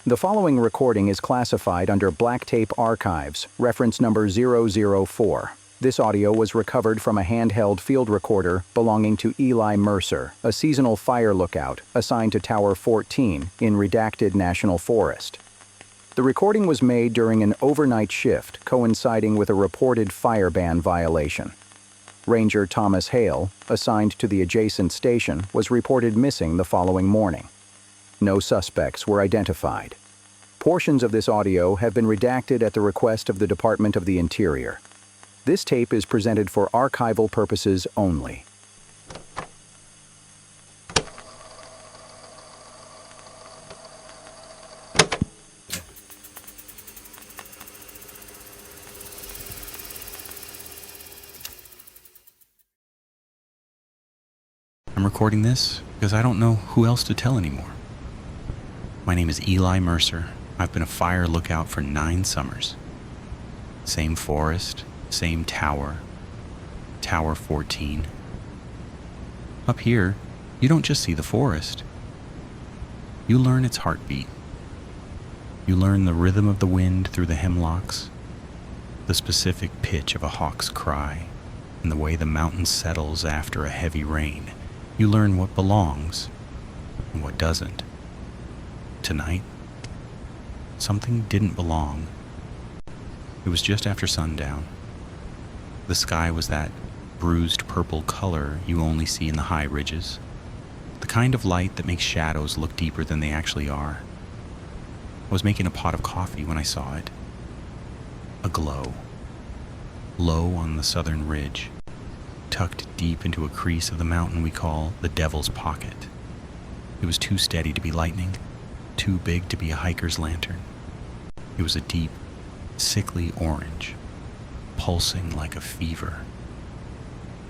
The following recording is classified under Black Tape Archives, reference number 004. This audio was recovered from a handheld field recorder belonging to Eli Mercer, a seasonal fire lookout assigned to Tower 14 in Redacted National Forest. The recording was made during an overnight shift coinciding with a reported fire ban violation. Ranger Thomas Hale, assigned to the adjacent station, was reported missing the following morning. No suspects were identified. Portions of this audio have been redacted at the request of the Department of the Interior. This tape is presented for archival purposes only. I'm recording this because I don't know who else to tell anymore. My name is Eli Mercer. I've been a fire lookout for 9 summers. Same forest, same tower, Tower 14. Up here, you don't just see the forest. You learn its heartbeat. You learn the rhythm of the wind through the hemlocks, the specific pitch of a hawk's cry, and the way the mountain settles after a heavy rain. You learn what belongs and what doesn't. Tonight, something didn't belong. It was just after sundown. The sky was that bruised purple color you only see in the high ridges, the kind of light that makes shadows look deeper than they actually are. I was making a pot of coffee when I saw it. A glow, low on the southern ridge, tucked deep into a crease of the mountain we call the Devil's Pocket. It was too steady to be lightning, too big to be a hiker's lantern. It was a deep, sickly orange, pulsing like a fever.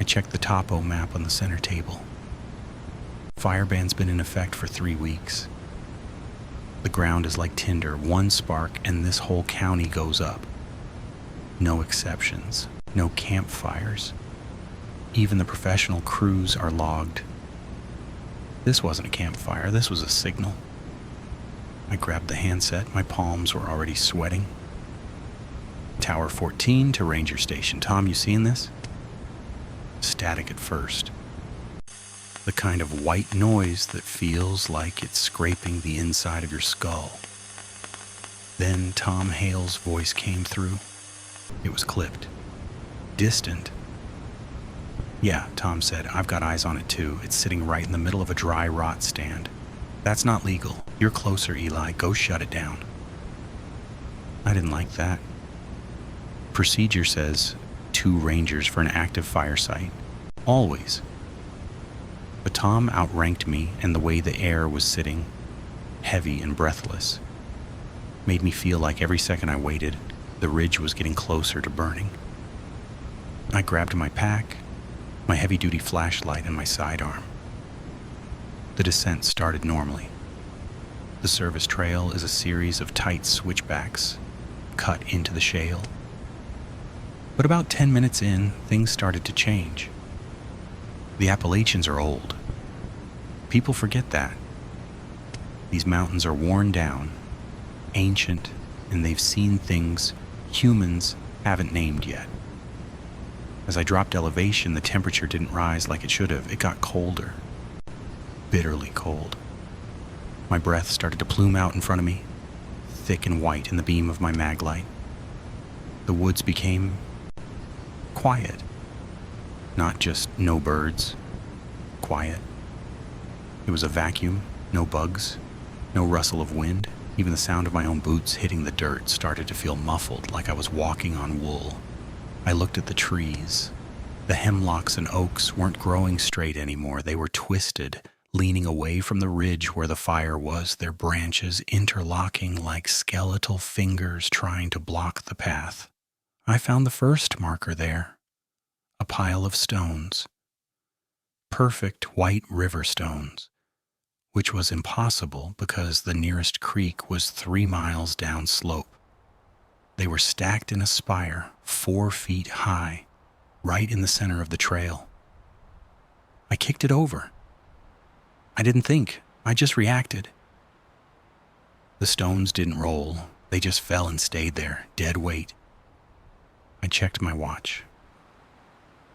I checked the topo map on the center table. Fire ban's been in effect for 3 weeks. The ground is like tinder, one spark and this whole county goes up. No exceptions, no campfires. Even the professional crews are logged. This wasn't a campfire, this was a signal. I grabbed the handset, my palms were already sweating. Tower 14 to Ranger Station. Tom, you seeing this? Static at first. The kind of white noise that feels like it's scraping the inside of your skull. Then Tom Hale's voice came through. It was clipped. Distant. Yeah, Tom said, I've got eyes on it too. It's sitting right in the middle of a dry rot stand. That's not legal. You're closer, Eli. Go shut it down. I didn't like that. Procedure says 2 rangers for an active fire site. Always. But Tom outranked me, and the way the air was sitting, heavy and breathless, made me feel like every second I waited, the ridge was getting closer to burning. I grabbed my pack, my heavy-duty flashlight, and my sidearm. The descent started normally. The service trail is a series of tight switchbacks cut into the shale. But about 10 minutes in, things started to change. The Appalachians are old. People forget that. These mountains are worn down, ancient, and they've seen things humans haven't named yet. As I dropped elevation, the temperature didn't rise like it should have. It got colder. Bitterly cold. My breath started to plume out in front of me, thick and white in the beam of my mag light. The woods became quiet. Not just no birds, quiet. It was a vacuum, no bugs, no rustle of wind. Even the sound of my own boots hitting the dirt started to feel muffled, like I was walking on wool. I looked at the trees. The hemlocks and oaks weren't growing straight anymore. They were twisted, leaning away from the ridge where the fire was, their branches interlocking like skeletal fingers trying to block the path. I found the first marker there, a pile of stones. Perfect white river stones, which was impossible because the nearest creek was 3 miles downslope. They were stacked in a spire 4 feet high, right in the center of the trail. I kicked it over. I didn't think, I just reacted. The stones didn't roll. They just fell and stayed there, dead weight. I checked my watch.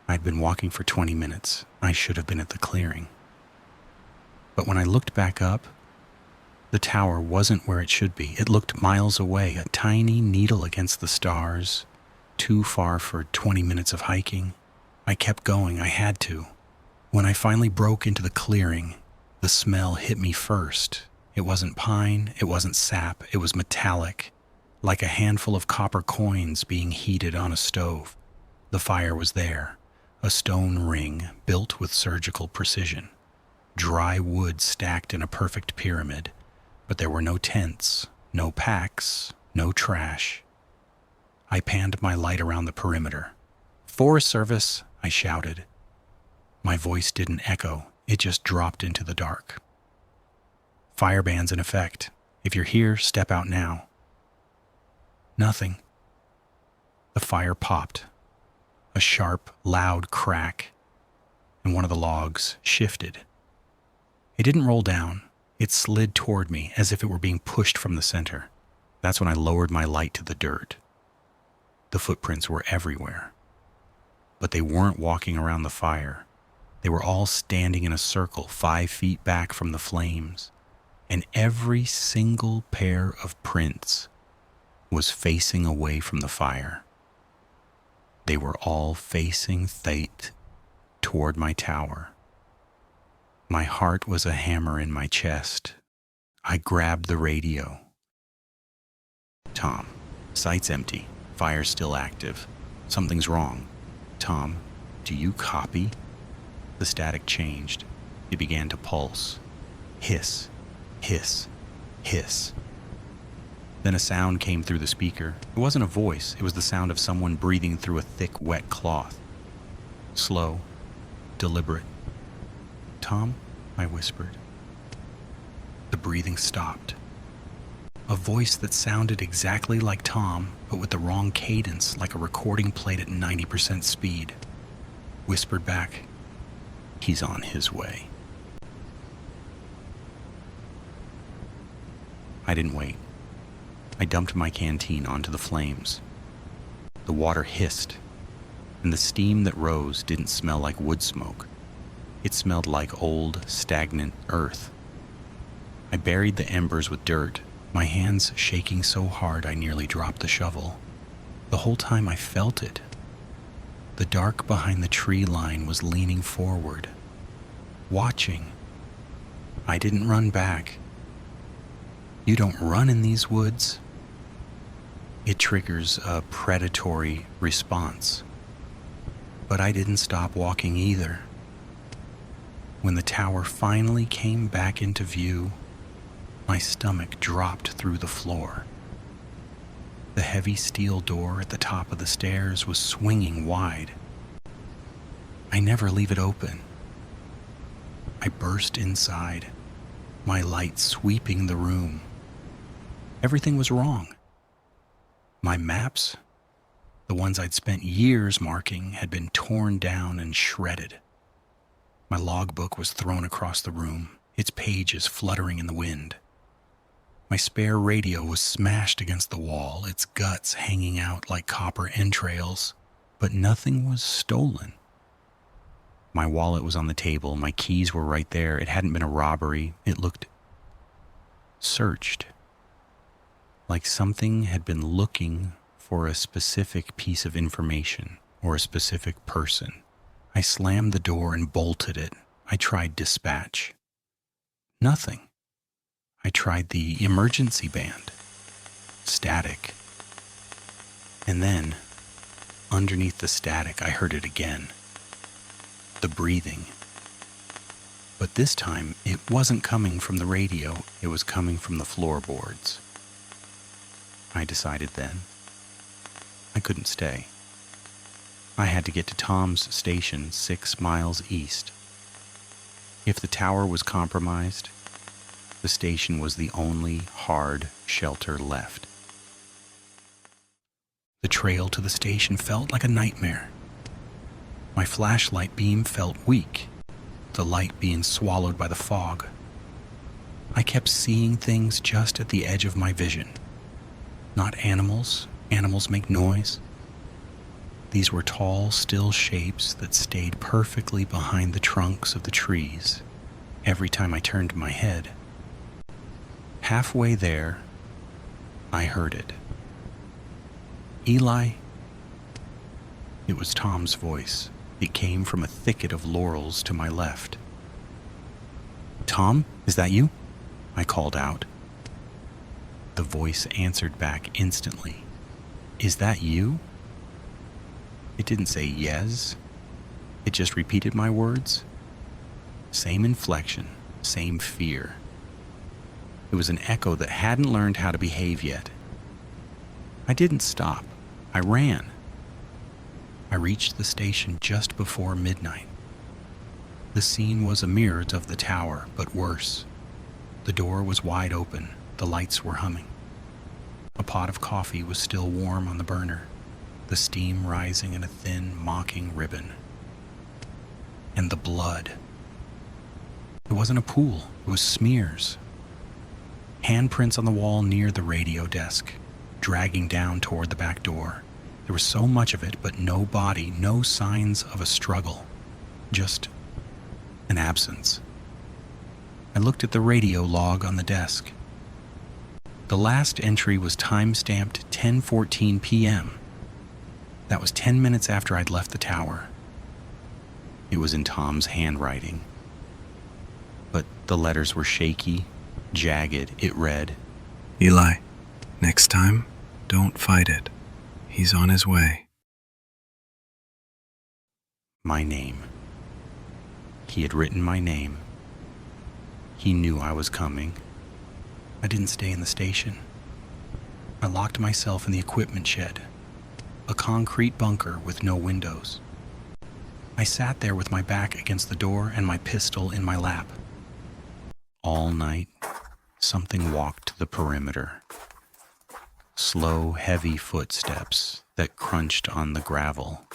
I'd been walking for 20 minutes. I should have been at the clearing. But when I looked back up, the tower wasn't where it should be. It looked miles away, a tiny needle against the stars, too far for 20 minutes of hiking. I kept going. I had to. When I finally broke into the clearing, the smell hit me first. It wasn't pine, it wasn't sap, it was metallic, like a handful of copper coins being heated on a stove. The fire was there, a stone ring built with surgical precision. Dry wood stacked in a perfect pyramid, but there were no tents, no packs, no trash. I panned my light around the perimeter. "Forest Service," I shouted. My voice didn't echo, it just dropped into the dark. "Fire ban's in effect. If you're here, step out now." Nothing. The fire popped. A sharp, loud crack, and one of the logs shifted. It didn't roll down. It slid toward me as if it were being pushed from the center. That's when I lowered my light to the dirt. The footprints were everywhere. But they weren't walking around the fire. They were all standing in a circle 5 feet back from the flames. And every single pair of prints was facing away from the fire. They were all facing toward my tower. My heart was a hammer in my chest. I grabbed the radio. "Tom, site's empty. Fire's still active. Something's wrong. Tom, do you copy?" The static changed. It began to pulse. Hiss, hiss, hiss. Then a sound came through the speaker. It wasn't a voice. It was the sound of someone breathing through a thick, wet cloth. Slow, deliberate. "Tom," I whispered. The breathing stopped. A voice that sounded exactly like Tom, but with the wrong cadence, like a recording played at 90% speed, whispered back, "He's on his way." I didn't wait. I dumped my canteen onto the flames. The water hissed, and the steam that rose didn't smell like wood smoke. It smelled like old, stagnant earth. I buried the embers with dirt, my hands shaking so hard I nearly dropped the shovel. The whole time I felt it. The dark behind the tree line was leaning forward, watching. I didn't run back. You don't run in these woods. It triggers a predatory response. But I didn't stop walking either. When the tower finally came back into view, my stomach dropped through the floor. The heavy steel door at the top of the stairs was swinging wide. I never leave it open. I burst inside, my light sweeping the room. Everything was wrong. My maps, the ones I'd spent years marking, had been torn down and shredded. My logbook was thrown across the room, its pages fluttering in the wind. My spare radio was smashed against the wall, its guts hanging out like copper entrails, but nothing was stolen. My wallet was on the table, my keys were right there. It hadn't been a robbery. It looked searched, like something had been looking for a specific piece of information or a specific person. I slammed the door and bolted it. I tried dispatch. Nothing. I tried the emergency band. Static. And then, underneath the static, I heard it again. The breathing. But this time, it wasn't coming from the radio. It was coming from the floorboards. I decided then. I couldn't stay. I had to get to Tom's station 6 miles east. If the tower was compromised, the station was the only hard shelter left. The trail to the station felt like a nightmare. My flashlight beam felt weak, the light being swallowed by the fog. I kept seeing things just at the edge of my vision. Not animals. Animals make noise. These were tall, still shapes that stayed perfectly behind the trunks of the trees every time I turned my head. Halfway there, I heard it. "Eli?" It was Tom's voice. It came from a thicket of laurels to my left. "Tom, is that you?" I called out. The voice answered back instantly. "Is that you?" It didn't say yes. It just repeated my words. Same inflection, same fear. It was an echo that hadn't learned how to behave yet. I didn't stop. I ran. I reached the station just before midnight. The scene was a mirror of the tower, but worse. The door was wide open. The lights were humming. A pot of coffee was still warm on the burner, the steam rising in a thin, mocking ribbon. And the blood. It wasn't a pool. It was smears. Handprints on the wall near the radio desk, dragging down toward the back door. There was so much of it, but no body, no signs of a struggle. Just an absence. I looked at the radio log on the desk. The last entry was time-stamped 10:14 p.m. That was 10 minutes after I'd left the tower. It was in Tom's handwriting. But the letters were shaky, jagged. It read, "Eli, next time, don't fight it. He's on his way." My name. He had written my name. He knew I was coming. I didn't stay in the station. I locked myself in the equipment shed, a concrete bunker with no windows. I sat there with my back against the door and my pistol in my lap. All night, something walked the perimeter. Slow, heavy footsteps that crunched on the gravel.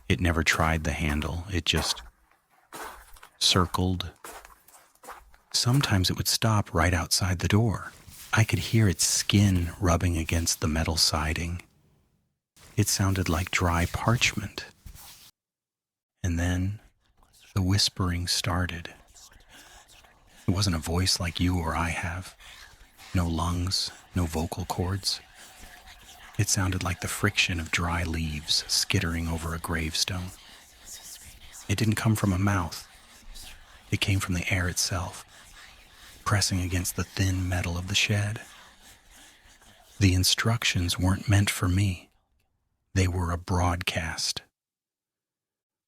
It never tried the handle. It just circled. Sometimes it would stop right outside the door. I could hear its skin rubbing against the metal siding. It sounded like dry parchment. And then the whispering started. It wasn't a voice like you or I have. No lungs, no vocal cords. It sounded like the friction of dry leaves skittering over a gravestone. It didn't come from a mouth. It came from the air itself, pressing against the thin metal of the shed. The instructions weren't meant for me. They were a broadcast.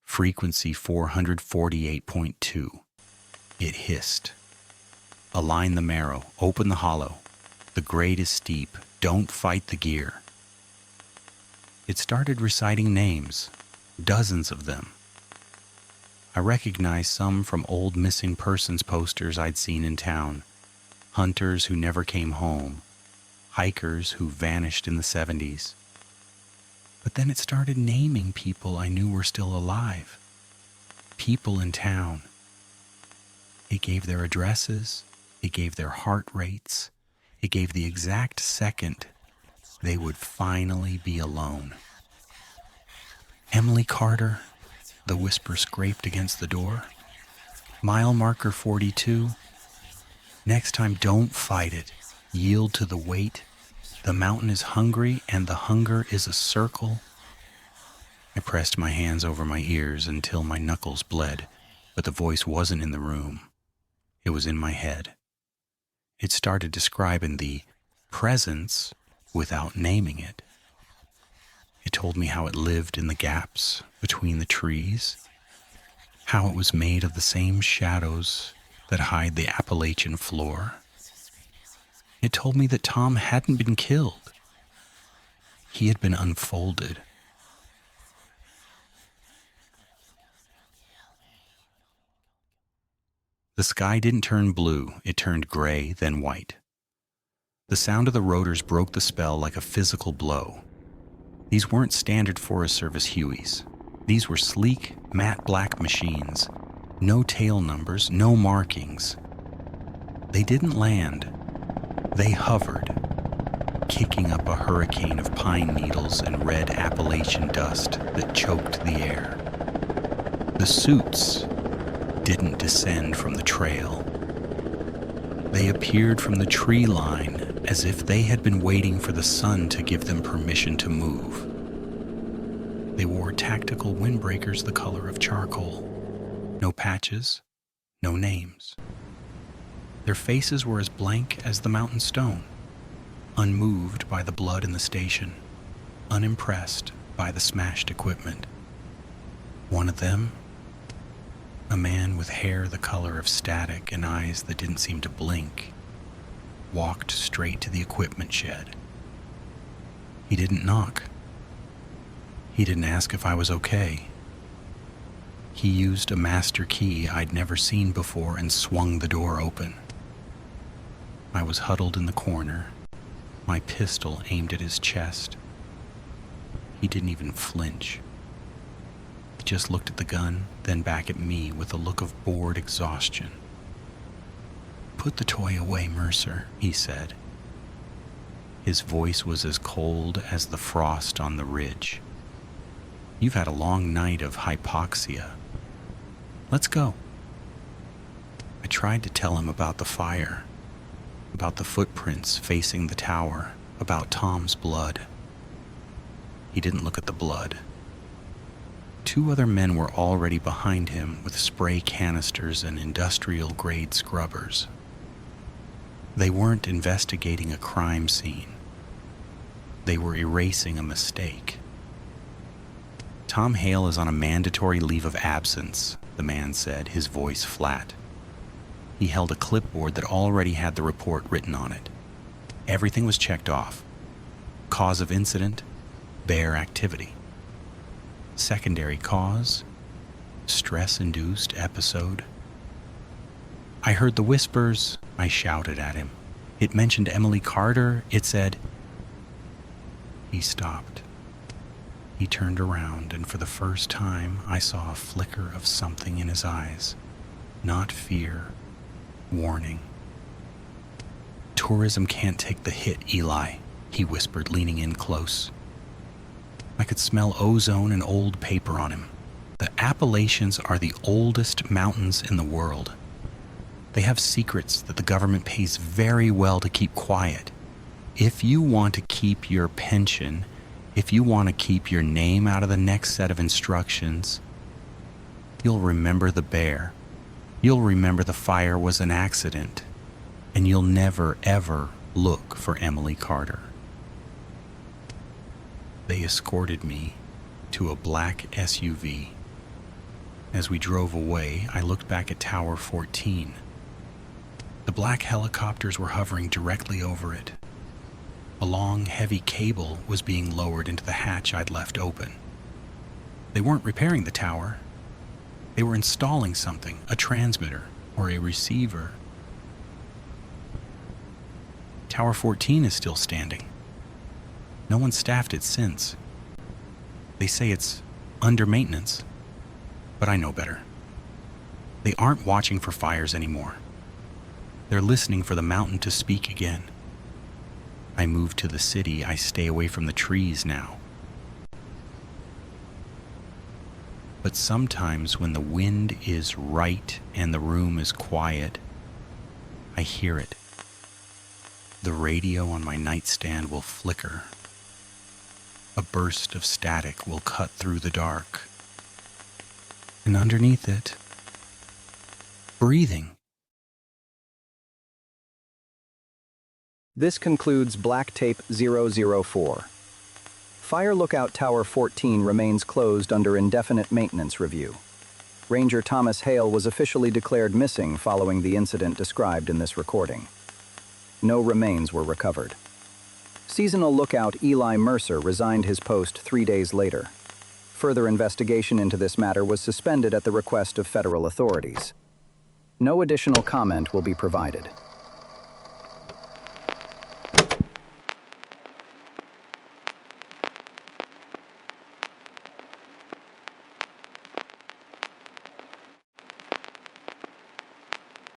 Frequency 448.2. It hissed. Align the marrow, open the hollow. The grade is steep, don't fight the gear. It started reciting names, dozens of them. I recognized some from old missing persons posters I'd seen in town. Hunters who never came home. Hikers who vanished in the 70s. But then it started naming people I knew were still alive. People in town. It gave their addresses. It gave their heart rates. It gave the exact second they would finally be alone. Emily Carter. The whisper scraped against the door. Mile marker 42. Next time, don't fight it. Yield to the weight. The mountain is hungry, and the hunger is a circle. I pressed my hands over my ears until my knuckles bled, but the voice wasn't in the room. It was in my head. It started describing the presence without naming it. It told me how it lived in the gaps between the trees, how it was made of the same shadows that hide the Appalachian floor. It told me that Tom hadn't been killed. He had been unfolded. The sky didn't turn blue, it turned gray, then white. The sound of the rotors broke the spell like a physical blow. These weren't standard Forest Service Hueys. These were sleek, matte black machines. No tail numbers, no markings. They didn't land. They hovered, kicking up a hurricane of pine needles and red Appalachian dust that choked the air. The suits didn't descend from the trail. They appeared from the tree line as if they had been waiting for the sun to give them permission to move. They wore tactical windbreakers the color of charcoal. No patches, no names. Their faces were as blank as the mountain stone, unmoved by the blood in the station, unimpressed by the smashed equipment. One of them, a man with hair the color of static and eyes that didn't seem to blink, walked straight to the equipment shed. He didn't knock. He didn't ask if I was okay. He used a master key I'd never seen before and swung the door open. I was huddled in the corner, my pistol aimed at his chest. He didn't even flinch. He just looked at the gun, then back at me with a look of bored exhaustion. "Put the toy away, Mercer," he said. His voice was as cold as the frost on the ridge. "You've had a long night of hypoxia. Let's go." I tried to tell him about the fire, about the footprints facing the tower, about Tom's blood. He didn't look at the blood. 2 other men were already behind him with spray canisters and industrial-grade scrubbers. They weren't investigating a crime scene. They were erasing a mistake. "Tom Hale is on a mandatory leave of absence," the man said, his voice flat. He held a clipboard that already had the report written on it. Everything was checked off. Cause of incident, bear activity. Secondary cause, stress-induced episode. I heard the whispers. I shouted at him. It mentioned Emily Carter. It said... He stopped. He turned around, and for the first time, I saw a flicker of something in his eyes. Not fear, warning. "Tourism can't take the hit, Eli," he whispered, leaning in close. I could smell ozone and old paper on him. The Appalachians are the oldest mountains in the world. They have secrets that the government pays very well to keep quiet. If you want to keep your pension, if you want to keep your name out of the next set of instructions, you'll remember the bear. You'll remember the fire was an accident, and you'll never, ever look for Emily Carter. They escorted me to a black SUV. As we drove away, I looked back at Tower 14. The black helicopters were hovering directly over it. A long, heavy cable was being lowered into the hatch I'd left open. They weren't repairing the tower. They were installing something, a transmitter or a receiver. Tower 14 is still standing. No one's staffed it since. They say it's under maintenance, but I know better. They aren't watching for fires anymore. They're listening for the mountain to speak again. I move to the city. I stay away from the trees now. But sometimes when the wind is right and the room is quiet, I hear it. The radio on my nightstand will flicker. A burst of static will cut through the dark. And underneath it, breathing. This concludes Black Tape 004. Fire Lookout Tower 14 remains closed under indefinite maintenance review. Ranger Thomas Hale was officially declared missing following the incident described in this recording. No remains were recovered. Seasonal lookout Eli Mercer resigned his post 3 days later. Further investigation into this matter was suspended at the request of federal authorities. No additional comment will be provided.